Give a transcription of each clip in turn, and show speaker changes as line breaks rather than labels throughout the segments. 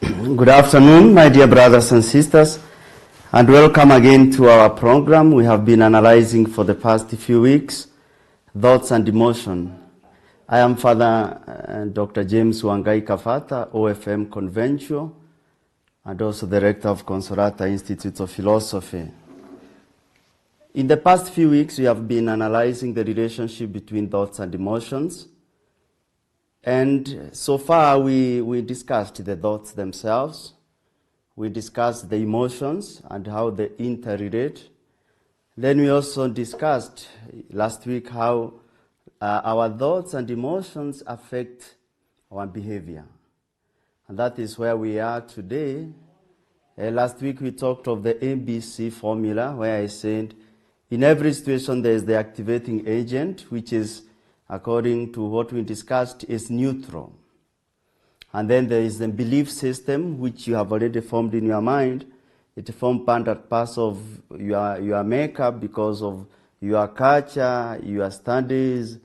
Good afternoon, my dear brothers and sisters, and welcome again to our program. We have been analyzing for the past few weeks thoughts and emotion. I am Father Dr. James Wangai Kabata, OFM Conventual, and also the Rector of Consolata Institute of Philosophy. In the past few weeks, we have been analyzing the relationship between thoughts and emotions. And so far, we discussed the thoughts themselves. We discussed the emotions and how they interrelate. Then we also discussed last week how our thoughts and emotions affect our behavior. And that is where we are today. Last week, we talked of the ABC formula, where I said in every situation, there is the activating agent, which is, according to what we discussed, is neutral. And then there is the belief system, which you have already formed in your mind. It forms part and parcel of your makeup because of your culture, your studies,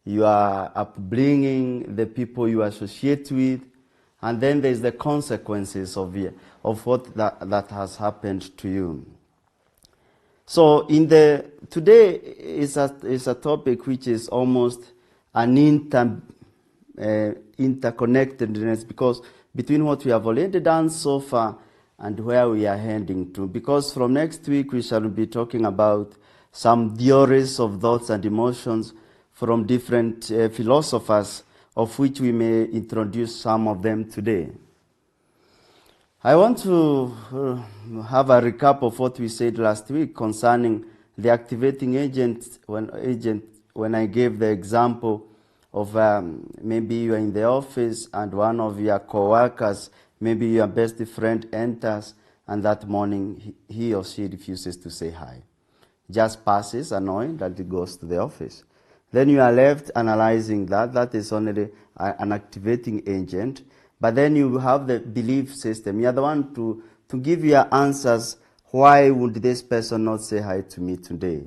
your upbringing, the people you associate with. And then there is the consequences of what that has happened to you. So today is a topic which is almost an interconnectedness because between what we have already done so far and where we are heading to. Because from next week we shall be talking about some theories of thoughts and emotions from different philosophers, of which we may introduce some of them today. I want to have a recap of what we said last week concerning the activating agent when I gave the example of maybe you are in the office and one of your co-workers, maybe your best friend enters, and that morning he or she refuses to say hi. Just passes, annoyed that he goes to the office. Then you are left analyzing that. That is only an activating agent. But then you have the belief system. You are the one to give your answers. Why would this person not say hi to me today?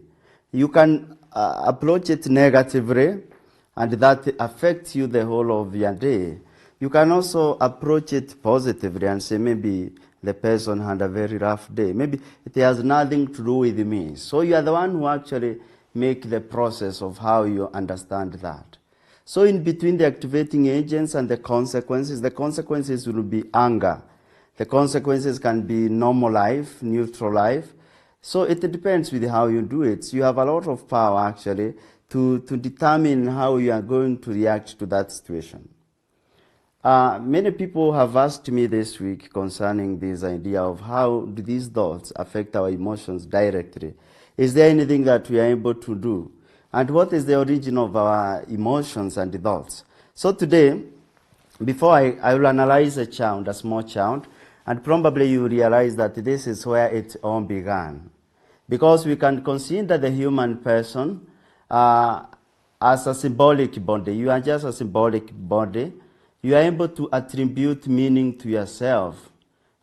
You can approach it negatively, and that affects you the whole of your day. You can also approach it positively and say, maybe the person had a very rough day. Maybe it has nothing to do with me. So you are the one who actually make the process of how you understand that. So in between the activating agents and the consequences will be anger. The consequences can be normal life, neutral life. So it depends with how you do it. So you have a lot of power actually to determine how you are going to react to that situation. Many people have asked me this week concerning this idea of how do these thoughts affect our emotions directly. Is there anything that we are able to do? And what is the origin of our emotions and thoughts? So today, before I will analyze a small child, and probably you realize that this is where it all began. Because we can consider the human person as a symbolic body. You are just a symbolic body. You are able to attribute meaning to yourself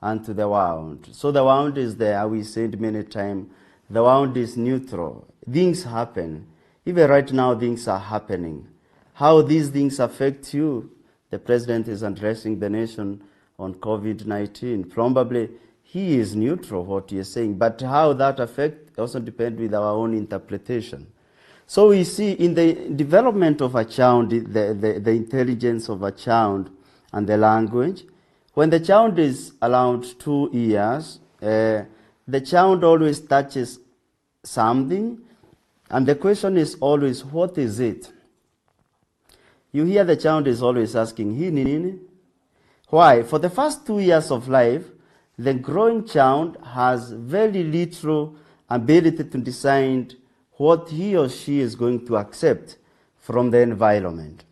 and to the world. So the world is there. We said many times, the world is neutral. Things happen. Even right now, things are happening. How these things affect you? The president is addressing the nation on COVID-19. Probably he is neutral, what he is saying. But how that affects also depends with our own interpretation. So we see in the development of a child, the intelligence of a child and the language. When the child is around 2 years, the child always touches something. And the question is always, what is it? You hear the child is always asking, hini nini? Why? For the first 2 years of life, the growing child has very little ability to decide what he or she is going to accept from the environment.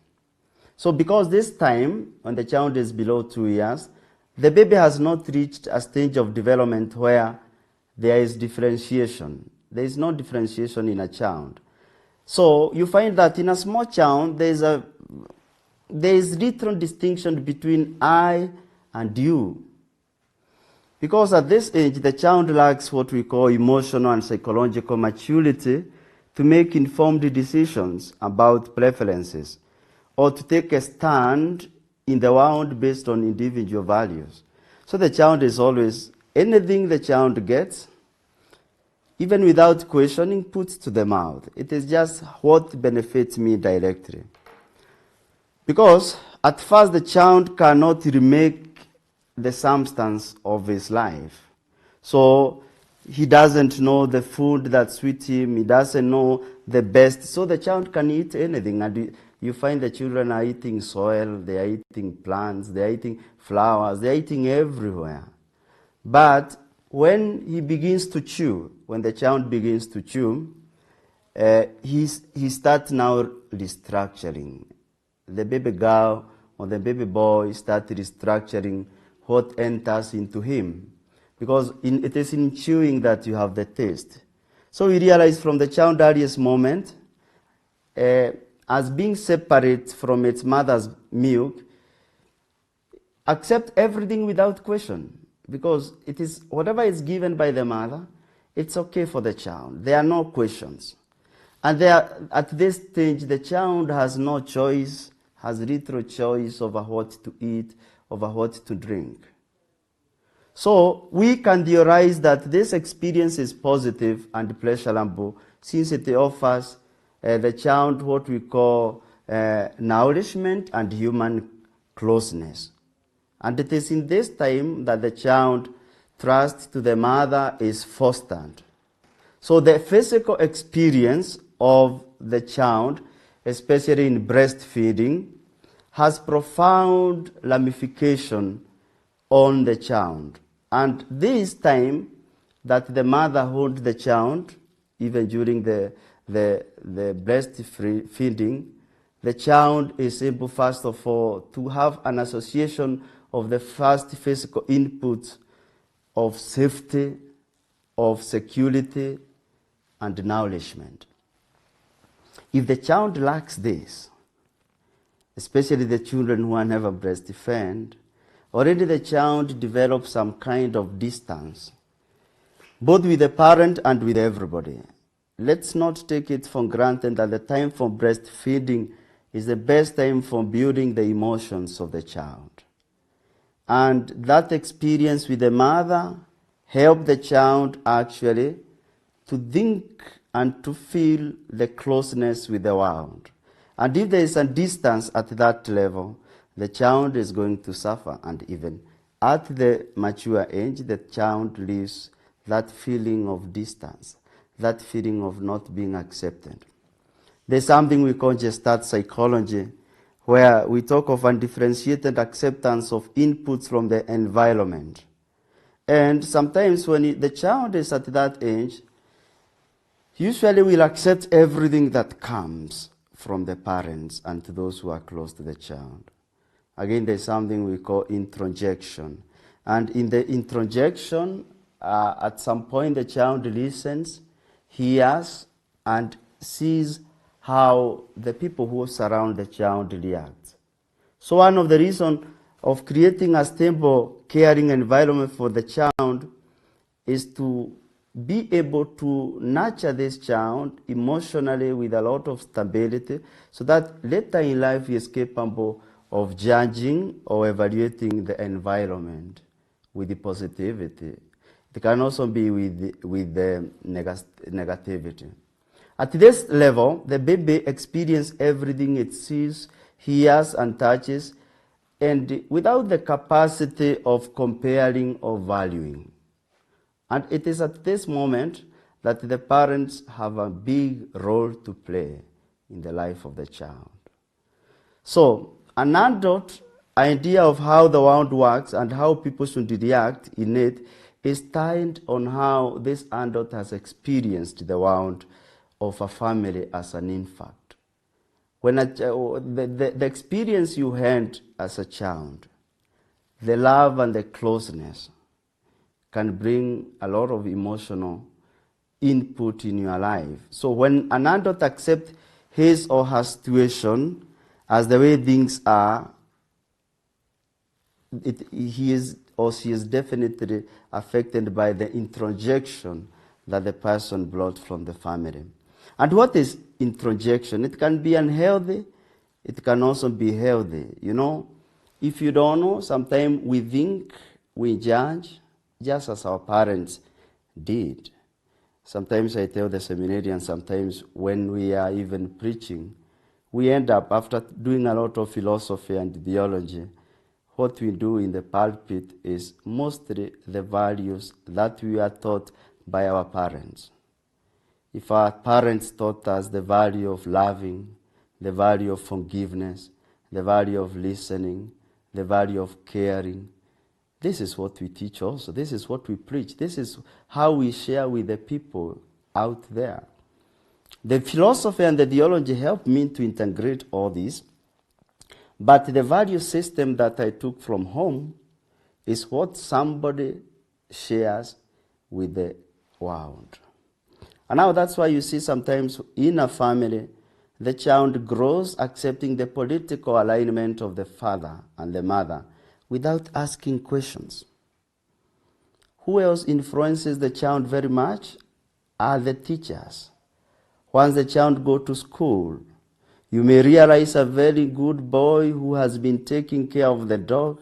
So because this time, when the child is below 2 years, the baby has not reached a stage of development where there is differentiation. There is no differentiation in a child. So you find that in a small child, there is little distinction between I and you. Because at this age, the child lacks what we call emotional and psychological maturity to make informed decisions about preferences or to take a stand in the world based on individual values. So the child is always, anything the child gets, even without questioning, puts to the mouth. It is just what benefits me directly. Because at first the child cannot remake the substance of his life. So he doesn't know the food that suits him, he doesn't know the best. So the child can eat anything. And you find the children are eating soil, they are eating plants, they are eating flowers, they are eating everywhere. But when he begins to chew, when the child begins to chew, he starts now restructuring. The baby girl or the baby boy starts restructuring what enters into him. Because it is in chewing that you have the taste. So we realize from the child's earliest moment, as being separate from its mother's milk, accept everything without question. Because it is whatever is given by the mother, it's okay for the child. There are no questions. And at this stage, the child has no choice, has little choice over what to eat, over what to drink. So we can theorize that this experience is positive and pleasurable since it offers the child what we call nourishment and human closeness. And it is in this time that the child trust to the mother is fostered. So the physical experience of the child, especially in breastfeeding, has profound ramification on the child. And this time that the mother holds the child, even during the breastfeeding, the child is able, first of all, to have an association of the first physical input of safety, of security, and nourishment. If the child lacks this, especially the children who are never breastfed, already the child develops some kind of distance, both with the parent and with everybody. Let's not take it for granted that the time for breastfeeding is the best time for building the emotions of the child. And that experience with the mother helps the child actually to think and to feel the closeness with the world. And if there is a distance at that level, the child is going to suffer. And even at the mature age, the child lives that feeling of distance, that feeling of not being accepted. There's something we call gestalt psychology, where we talk of undifferentiated acceptance of inputs from the environment. And sometimes when the child is at that age, usually will accept everything that comes from the parents and to those who are close to the child. Again, there's something we call introjection. And in the introjection, at some point the child listens, hears, and sees how the people who surround the child react. So one of the reasons of creating a stable, caring environment for the child is to be able to nurture this child emotionally with a lot of stability so that later in life he is capable of judging or evaluating the environment with the positivity. It can also be with the negativity. At this level, the baby experiences everything it sees, hears, and touches, and without the capacity of comparing or valuing. And it is at this moment that the parents have a big role to play in the life of the child. So, an adult idea of how the world works and how people should react in it is tied on how this adult has experienced the world of a family as an infant. When the experience you had as a child, the love and the closeness can bring a lot of emotional input in your life. So when an adult accepts his or her situation as the way things are, he is or she is definitely affected by the introjection that the person brought from the family. And what is introjection? It can be unhealthy, it can also be healthy. You know, if you don't know, sometimes we think we judge just as our parents did. Sometimes I tell the seminarians, sometimes when we are even preaching, we end up, after doing a lot of philosophy and theology, what we do in the pulpit is mostly the values that we are taught by our parents. If our parents taught us the value of loving, the value of forgiveness, the value of listening, the value of caring, this is what we teach also. This is what we preach. This is how we share with the people out there. The philosophy and the theology help me to integrate all this. But the value system that I took from home is what somebody shares with the world. And now that's why you see sometimes in a family, the child grows accepting the political alignment of the father and the mother without asking questions. Who else influences the child very much are the teachers. Once the child goes to school, you may realize a very good boy who has been taking care of the dog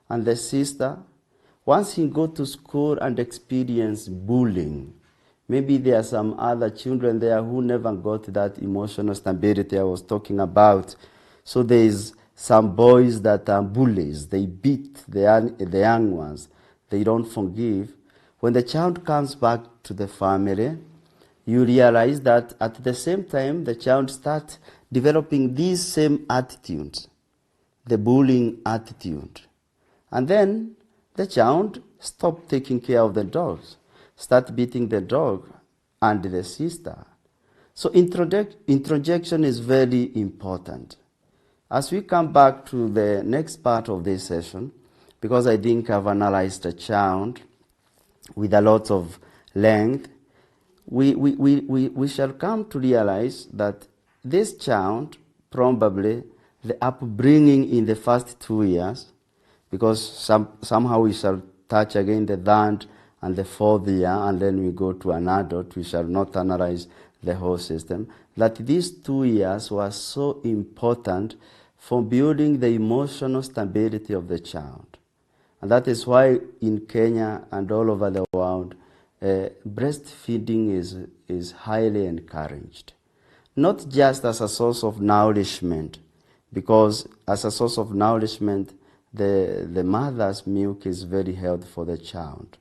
and the sister. Once he goes to school and experience bullying, maybe there are some other children there who never got that emotional stability I was talking about. So there is some boys that are bullies. They beat the young ones. They don't forgive. When the child comes back to the family, you realize that at the same time, the child starts developing these same attitudes, the bullying attitude. And then the child stops taking care of the dogs, start beating the dog and the sister. So introjection is very important. As we come back to the next part of this session, because I think I've analyzed a child with a lot of length, we shall come to realize that this child, probably the upbringing in the first 2 years, because somehow we shall touch again the third and the fourth year, and then we go to an adult, we shall not analyze the whole system, that these 2 years were so important for building the emotional stability of the child. And that is why in Kenya and all over the world, breastfeeding is highly encouraged. Not just as a source of nourishment, because as a source of nourishment, the mother's milk is very healthy for the child.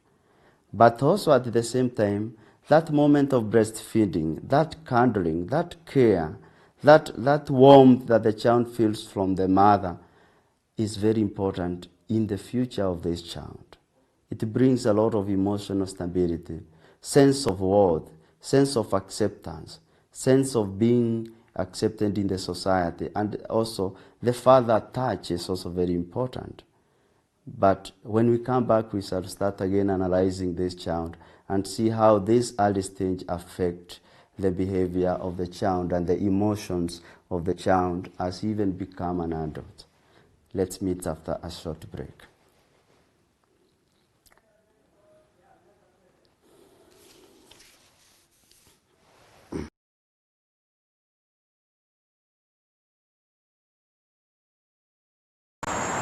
But also at the same time, that moment of breastfeeding, that cuddling, that care, that warmth that the child feels from the mother is very important in the future of this child. It brings a lot of emotional stability, sense of worth, sense of acceptance, sense of being accepted in the society, and also the father touch is also very important. But when we come back, we shall start again analyzing this child and see how this early stage affect the behavior of the child and the emotions of the child as he even become an adult. Let's meet after a short break.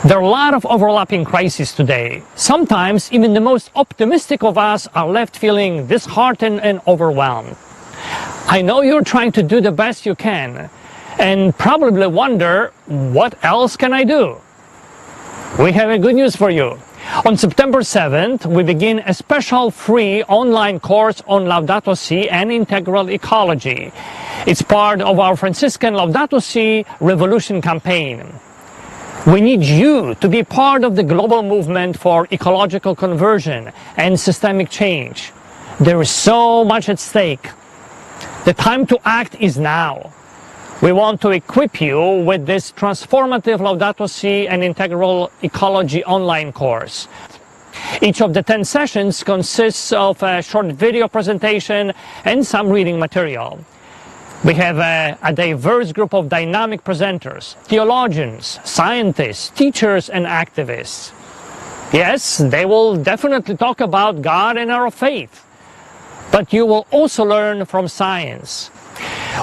There are a lot of overlapping crises today. Sometimes even the most optimistic of us are left feeling disheartened and overwhelmed. I know you're trying to do the best you can and probably wonder, what else can I do? We have a good news for you. On September 7th, we begin a special free online course on Laudato Si and integral ecology. It's part of our Franciscan Laudato Si Revolution campaign. We need you to be part of the global movement for ecological conversion and systemic change. There is so much at stake. The time to act is now. We want to equip you with this transformative Laudato Si and integral ecology online course. Each of the 10 sessions consists of a short video presentation and some reading material. We have a diverse group of dynamic presenters, theologians, scientists, teachers, and activists. Yes, they will definitely talk about God and our faith, but you will also learn from science.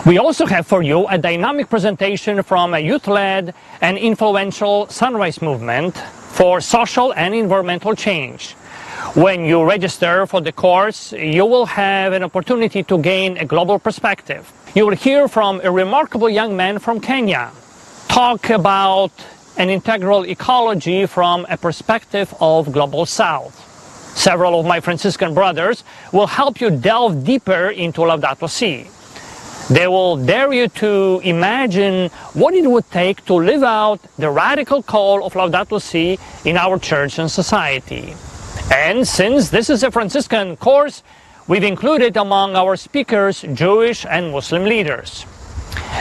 We also have for you a dynamic presentation from a youth-led and influential Sunrise movement for social and environmental change. When you register for the course, you will have an opportunity to gain a global perspective. You will hear from a remarkable young man from Kenya, talk about an integral ecology from a perspective of Global South. Several of my Franciscan brothers will help you delve deeper into Laudato Si. They will dare you to imagine what it would take to live out the radical call of Laudato Si in our church and society. And since this is a Franciscan course, we've included among our speakers Jewish and Muslim leaders.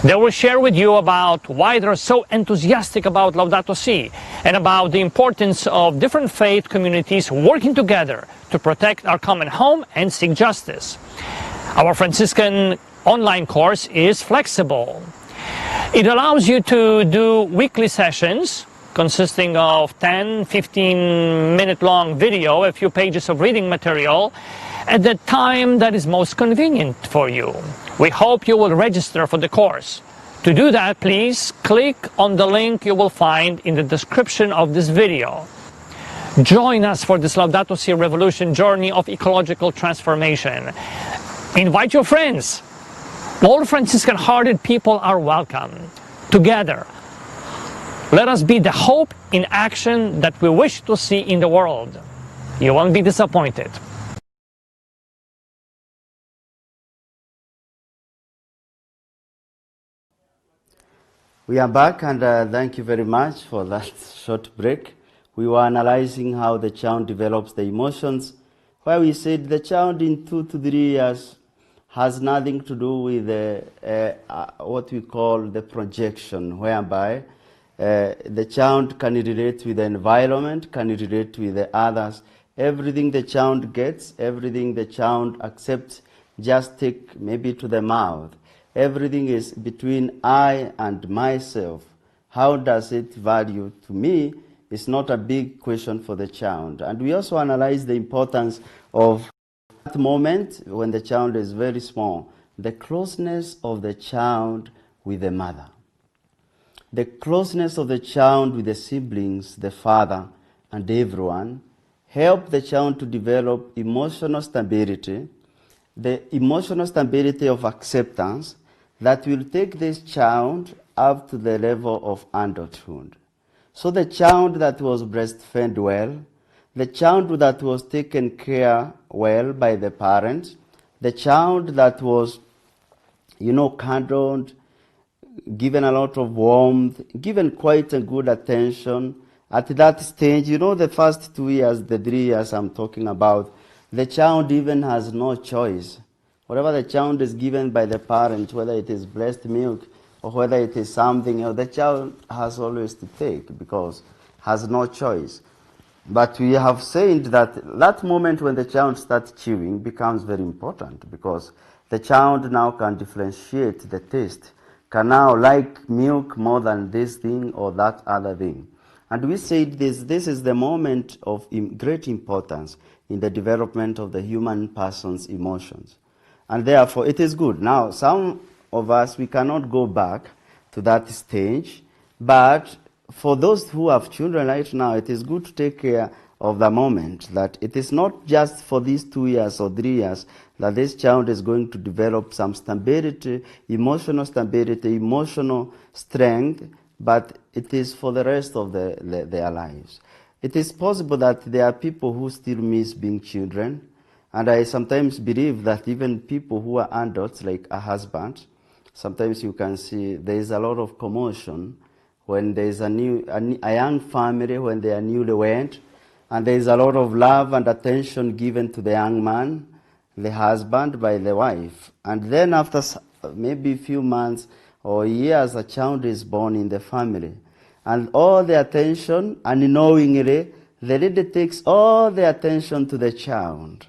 They will share with you about why they're so enthusiastic about Laudato Si and about the importance of different faith communities working together to protect our common home and seek justice. Our Franciscan online course is flexible. It allows you to do weekly sessions consisting of 10-15-minute long video, a few pages of reading material, at the time that is most convenient for you. We hope you will register for the course. To do that, please click on the link you will find in the description of this video. Join us for this Laudato Si revolution journey of ecological transformation. Invite your friends. All Franciscan-hearted people are welcome. Together, let us be the hope in action that we wish to see in the world. You won't be disappointed.
We are back, and thank you very much for that short break. We were analyzing how the child develops the emotions, where we said the child in 2 to 3 years has nothing to do with what we call the projection, whereby the child can relate with the environment, can relate with the others. Everything the child gets, everything the child accepts, just take maybe to the mouth. Everything is between I and myself. How does it value to me? It's not a big question for the child. And we also analyze the importance of that moment when the child is very small, the closeness of the child with the mother. The closeness of the child with the siblings, the father, and everyone help the child to develop emotional stability, the emotional stability of acceptance that will take this child up to the level of adulthood. So the child that was breastfed well, the child that was taken care well by the parents, the child that was, cuddled, given a lot of warmth, given quite a good attention. At that stage, the first 2 years, the 3 years I'm talking about, the child even has no choice. Whatever the child is given by the parent, whether it is breast milk or whether it is something else, the child has always to take because has no choice. But we have said that that moment when the child starts chewing becomes very important because the child now can differentiate the taste, can now like milk more than this thing or that other thing. And we said this is the moment of great importance in the development of the human person's emotions. And therefore, it is good. Now, some of us, we cannot go back to that stage, but for those who have children right now, it is good to take care of the moment, that it is not just for these 2 years or 3 years that this child is going to develop some stability, emotional strength, but it is for the rest of their lives. It is possible that there are people who still miss being children, and I sometimes believe that even people who are adults, like a husband, sometimes you can see there is a lot of commotion when there is a young family, when they are newlywed, and there is a lot of love and attention given to the young man, the husband, by the wife. And then after maybe a few months or years, a child is born in the family. And all the attention, unknowingly, the lady takes all the attention to the child.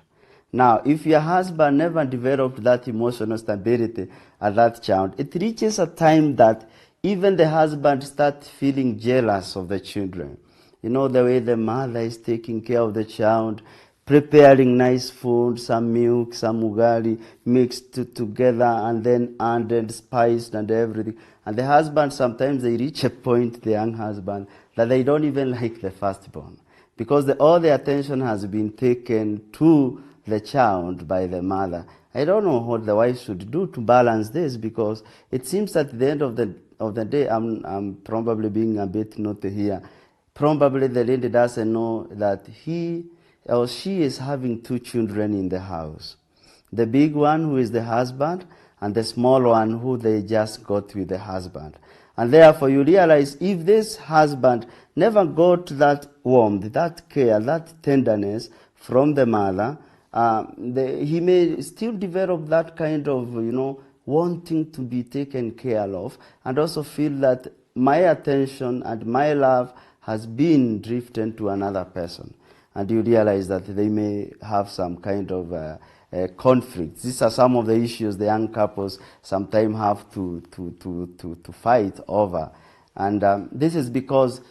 Now, if your husband never developed that emotional stability at that child, it reaches a time that even the husband starts feeling jealous of the children. The way the mother is taking care of the child, preparing nice food, some milk, some ugali, mixed together and then added, spiced and everything. And the husband, sometimes they reach a point, the young husband, that they don't even like the firstborn. Because all the attention has been taken to the child by the mother. I don't know what the wife should do to balance this, because it seems at the end of the day, I'm probably being a bit naughty here. Probably the lady doesn't know that he or she is having two children in the house. The big one, who is the husband, and the small one who they just got with the husband. And therefore you realize, if this husband never got that warmth, that care, that tenderness from the mother, he may still develop that kind of, wanting to be taken care of, and also feel that my attention and my love has been drifted to another person. And you realize that they may have some kind of conflicts. These are some of the issues the young couples sometimes have to fight over. And this is because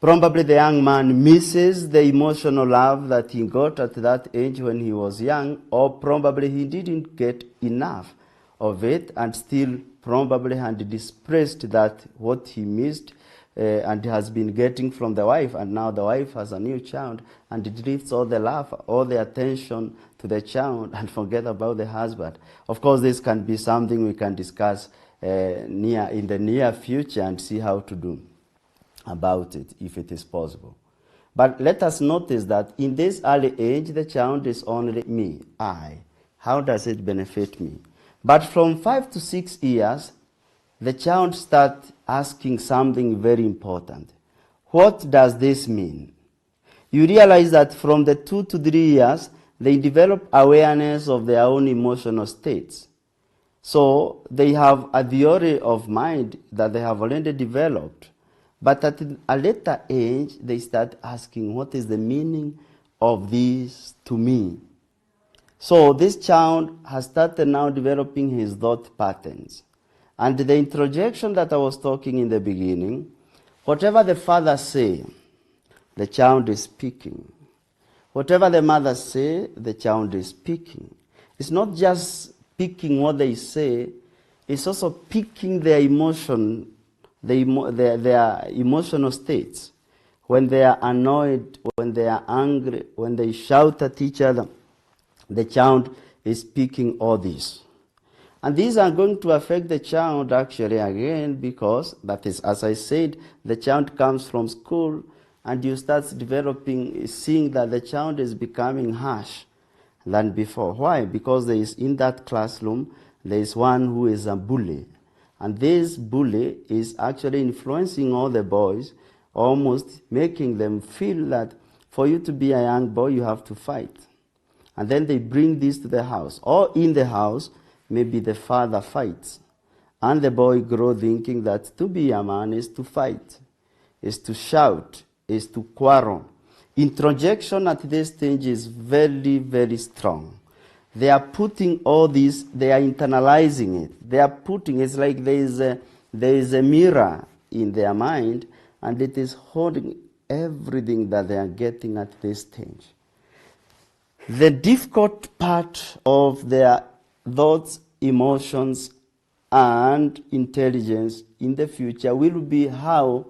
probably the young man misses the emotional love that he got at that age when he was young, or probably he didn't get enough of it, and still probably had displaced that what he missed and has been getting from the wife, and now the wife has a new child, and it drifts all the love, all the attention to the child, and forget about the husband. Of course, this can be something we can discuss in the near future and see how to do about it, if it is possible. But let us notice that in this early age, the child is only me, I. How does it benefit me? But from 5 to 6 years, the child starts asking something very important. What does this mean? You realize that from the 2 to 3 years, they develop awareness of their own emotional states. So they have a theory of mind that they have already developed. But at a later age, they start asking, what is the meaning of this to me? So this child has started now developing his thought patterns. And the introjection that I was talking in the beginning, whatever the father say, the child is speaking. Whatever the mother say, the child is speaking. It's not just picking what they say, it's also picking their emotion, their emotional states. When they are annoyed, when they are angry, when they shout at each other, the child is speaking all this. And these are going to affect the child actually again, because that is, as I said, the child comes from school and you start developing, seeing that the child is becoming harsh than before. Why? Because there is, in that classroom, there is one who is a bully. And this bully is actually influencing all the boys, almost making them feel that for you to be a young boy, you have to fight. And then they bring this to the house. Or in the house, maybe the father fights. And the boy grows thinking that to be a man is to fight, is to shout, is to quarrel. Introjection at this stage is very, very strong. They are putting all this, they are internalizing it. They are putting, it's like there is a mirror in their mind, and it is holding everything that they are getting at this stage. The difficult part of their thoughts, emotions, and intelligence in the future will be how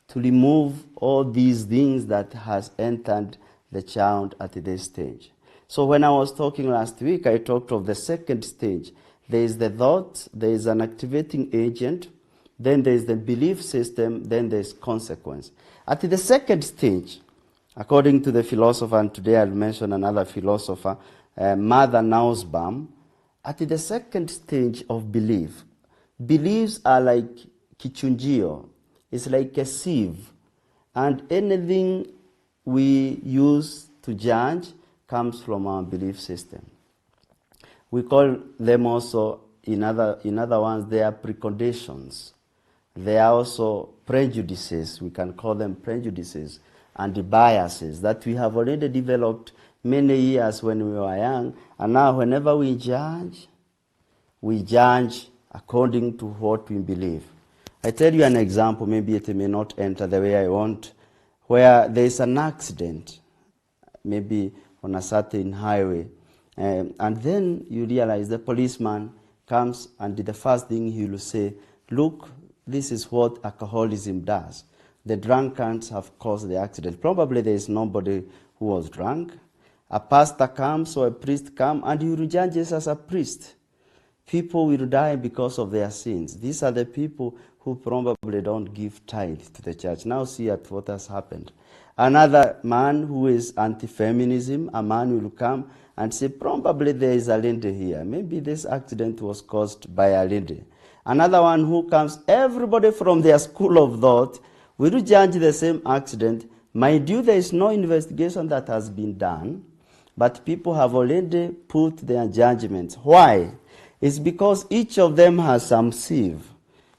to remove all these things that has entered the child at this stage. So when I was talking last week, I talked of the second stage. There is the thought, there is an activating agent, then there is the belief system, then there is consequence. At the second stage, according to the philosopher, and today I'll mention another philosopher, Mother Nussbaum, at the second stage of belief, beliefs are like kichunjio. It's like a sieve. And anything we use to judge comes from our belief system. We call them also, in other ones, they are preconditions. They are also prejudices. We can call them prejudices and biases that we have already developed many years when we were young. And now whenever we judge according to what we believe. I tell you an example, maybe it may not enter the way I want, where there is an accident. maybe on a certain highway. And then you realize the policeman comes and the first thing he will say, look, this is what alcoholism does. The drunkards have caused the accident. Probably there is nobody who was drunk. A pastor comes or a priest comes and he will judge us as a priest. People will die because of their sins. These are the people who probably don't give tithe to the church. Now see at what has happened. Another man who is anti-feminism, a man will come and say, probably there is a lady here. Maybe this accident was caused by a lady. Another one who comes, everybody from their school of thought will judge the same accident. Mind you, there is no investigation that has been done, but people have already put their judgments. Why? It's because each of them has some sieve.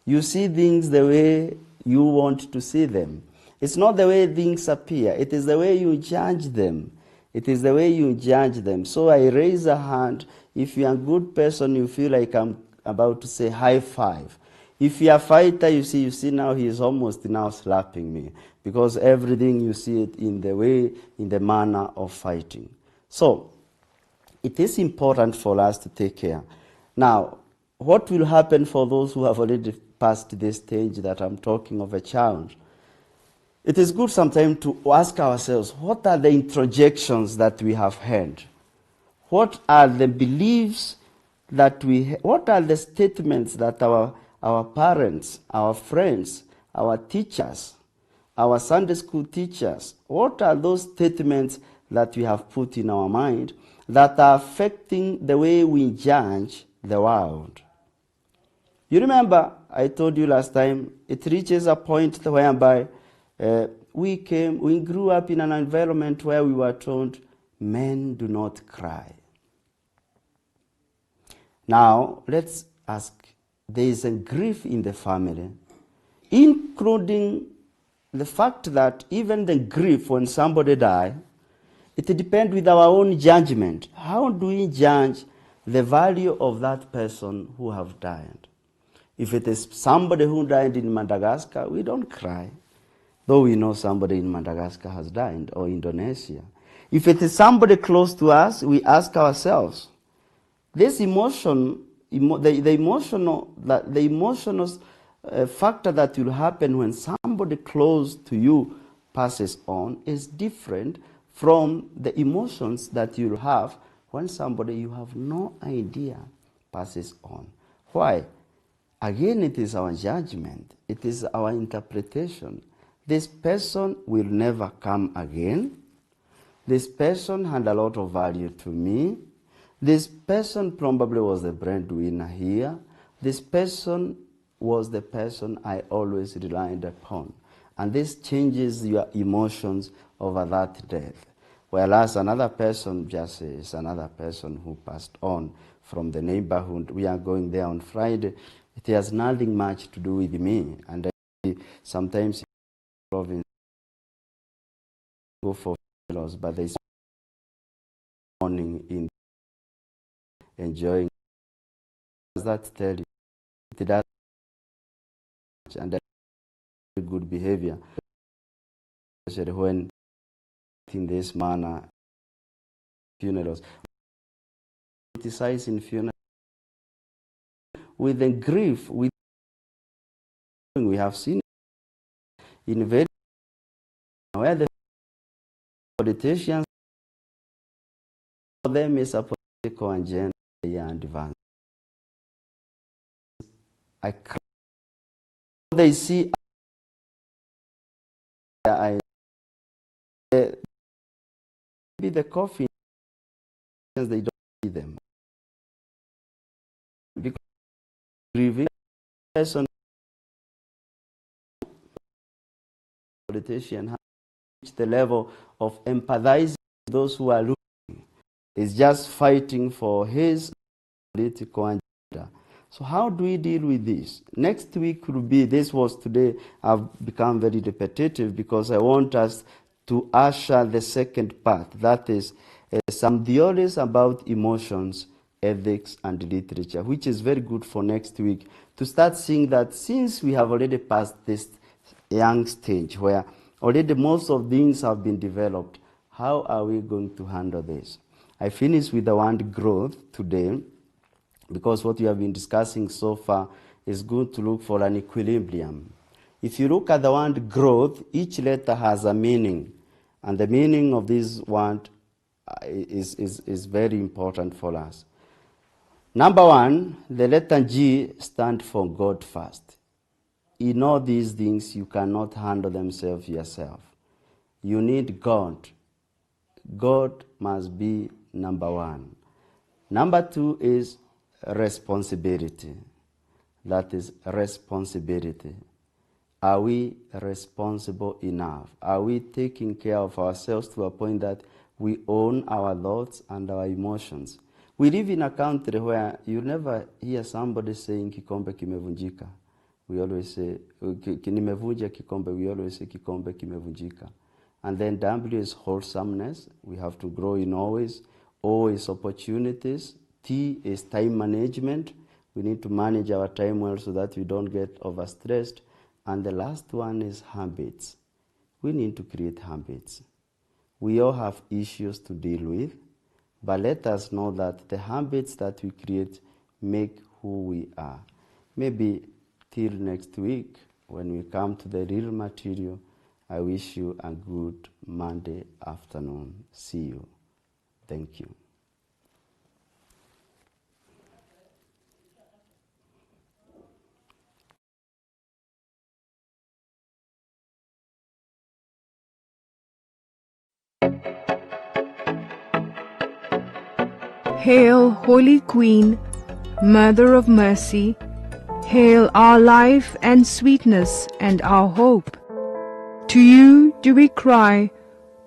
You see things the way you want to see them. It's not the way things appear. It is the way you judge them. It is the way you judge them. So I raise a hand. If you're a good person, you feel like I'm about to say high five. If you're a fighter, you see now he is almost now slapping me. Because everything you see it in the way, in the manner of fighting. So, it is important for us to take care. Now, what will happen for those who have already passed this stage that I'm talking of a challenge? It is good sometimes to ask ourselves, what are the introjections that we have had? What are the beliefs that what are the statements that our parents, our friends, our teachers, our Sunday school teachers, what are those statements that we have put in our mind that are affecting the way we judge the world? You remember, I told you last time, it reaches a point whereby we grew up in an environment where we were told, men do not cry. Now, let's ask, there is a grief in the family, including the fact that even the grief when somebody dies, it depends with our own judgment. How do we judge the value of that person who have died? If it is somebody who died in Madagascar, we don't cry, though we know somebody in Madagascar has died, or Indonesia. If it is somebody close to us, we ask ourselves, this emotion, the emotional factor that will happen when somebody close to you passes on is different from the emotions that you'll have when somebody you have no idea passes on. Why? Again, it is our judgment. It is our interpretation. This person will never come again. This person had a lot of value to me. This person probably was the breadwinner here. This person was the person I always relied upon. And this changes your emotions over that death. Whereas another person just is another person who passed on from the neighborhood. We are going there on Friday. It has nothing much to do with me. And sometimes in the province go for funerals, but there's morning in enjoying. Does that tell you? It does, and good behavior, especially when in this manner, funerals. Criticize in funerals with the grief, we have seen in very where the politicians, for them is a political agenda and advance. I cry. They see be the coffin, they don't see them. Because grieving person, politician has reached the level of empathizing with those who are looking. He's just fighting for his political agenda. So how do we deal with this? Next week will be, this was today, I've become very repetitive because I want us to usher the second part. That is some theories about emotions, ethics, and literature, which is very good for next week, to start seeing that since we have already passed this young stage where already most of things have been developed, how are we going to handle this? I finished with the word growth today because what we have been discussing so far is good to look for an equilibrium. If you look at the word growth, each letter has a meaning, and the meaning of this word is very important for us. Number one, the letter G stands for God first. In all these things, you cannot handle them yourself. You need God. God must be number one. Number two is responsibility. That is responsibility. Are we responsible enough? Are we taking care of ourselves to a point that we own our thoughts and our emotions? We live in a country where you never hear somebody saying kikombe kimevunjika. We always say nimevunja kikombe. We always say kikombe kimevunjika. And then W is wholesomeness. We have to grow in always. O is opportunities. T is time management. We need to manage our time well so that we don't get overstressed. And the last one is habits. We need to create habits. We all have issues to deal with, but let us know that the habits that we create make who we are. Maybe till next week, when we come to the real material, I wish you a good Monday afternoon. See you. Thank you.
Hail, Holy Queen, Mother of Mercy, hail our life and sweetness and our hope. To you do we cry,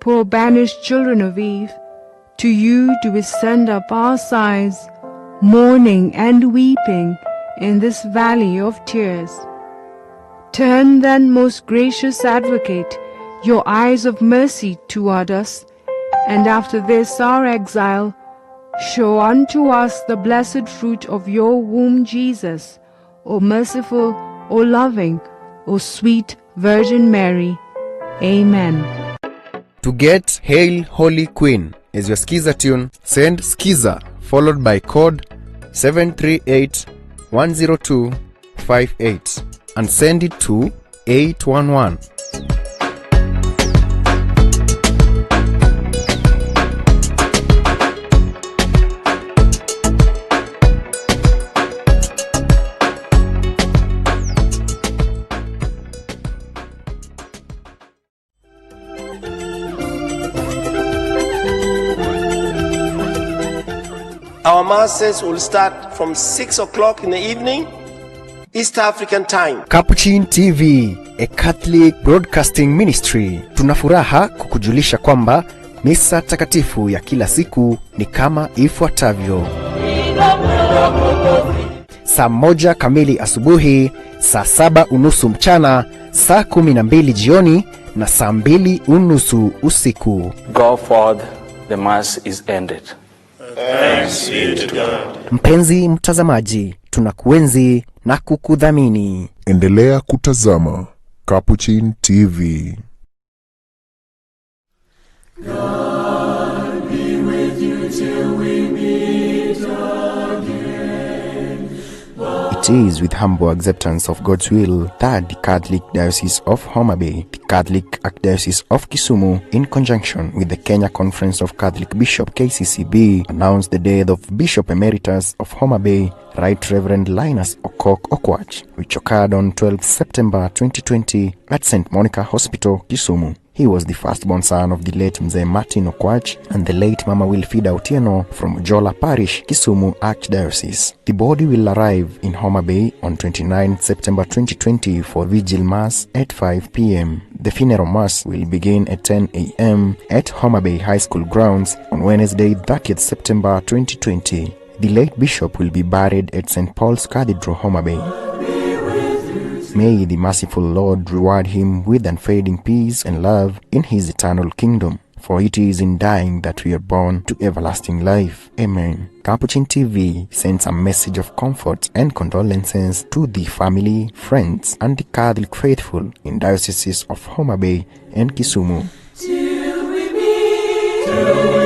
poor banished children of Eve. To you do we send up our sighs, mourning and weeping in this valley of tears. Turn then, most gracious Advocate, your eyes of mercy toward us, and after this our exile, show unto us the blessed fruit of your womb, Jesus, O merciful, O loving, O sweet Virgin Mary. Amen.
To get Hail Holy Queen as your Skiza tune, send Skiza followed by code 738-10258 and send it to 811.
Our masses will start from 6 o'clock in the evening, East African time.
Capuchin TV, a Catholic broadcasting ministry. Tunafuraha kukujulisha kwamba misa takatifu ya kila siku ni kama ifuatavyo: saa 1 kamili asubuhi, saa 7:30 mchana, saa 12 jioni na saa 2:30 usiku.
Go forth, the mass is ended.
Thanks be to God.
Mpenzi mtazamaji, tunakuenzi na kukudhamini.
Endelea kutazama Capuchin TV.
God be with you till we meet again.
It is with humble acceptance of God's will that the Catholic Diocese of Homa Bay, the Catholic Archdiocese of Kisumu, in conjunction with the Kenya Conference of Catholic Bishop KCCB, announced the death of Bishop Emeritus of Homa Bay, Right Reverend Linus Okok Okwach, which occurred on 12 September 2020 at St. Monica Hospital, Kisumu. He was the firstborn son of the late Mzee Martin Okwach and the late Mama Wilfrida Otieno from Jola Parish, Kisumu Archdiocese. The body will arrive in Homa Bay on 29 September 2020 for Vigil Mass at 5 p.m. The funeral Mass will begin at 10 a.m. at Homa Bay High School grounds on Wednesday 30th September 2020. The late bishop will be buried at St. Paul's Cathedral, Homa Bay. May the merciful Lord reward him with unfading peace and love in his eternal kingdom, for it is in dying that we are born to everlasting life. Amen. Capuchin TV sends a message of comfort and condolences to the family, friends, and the Catholic faithful in dioceses of Homa Bay and Kisumu.
Till we meet till we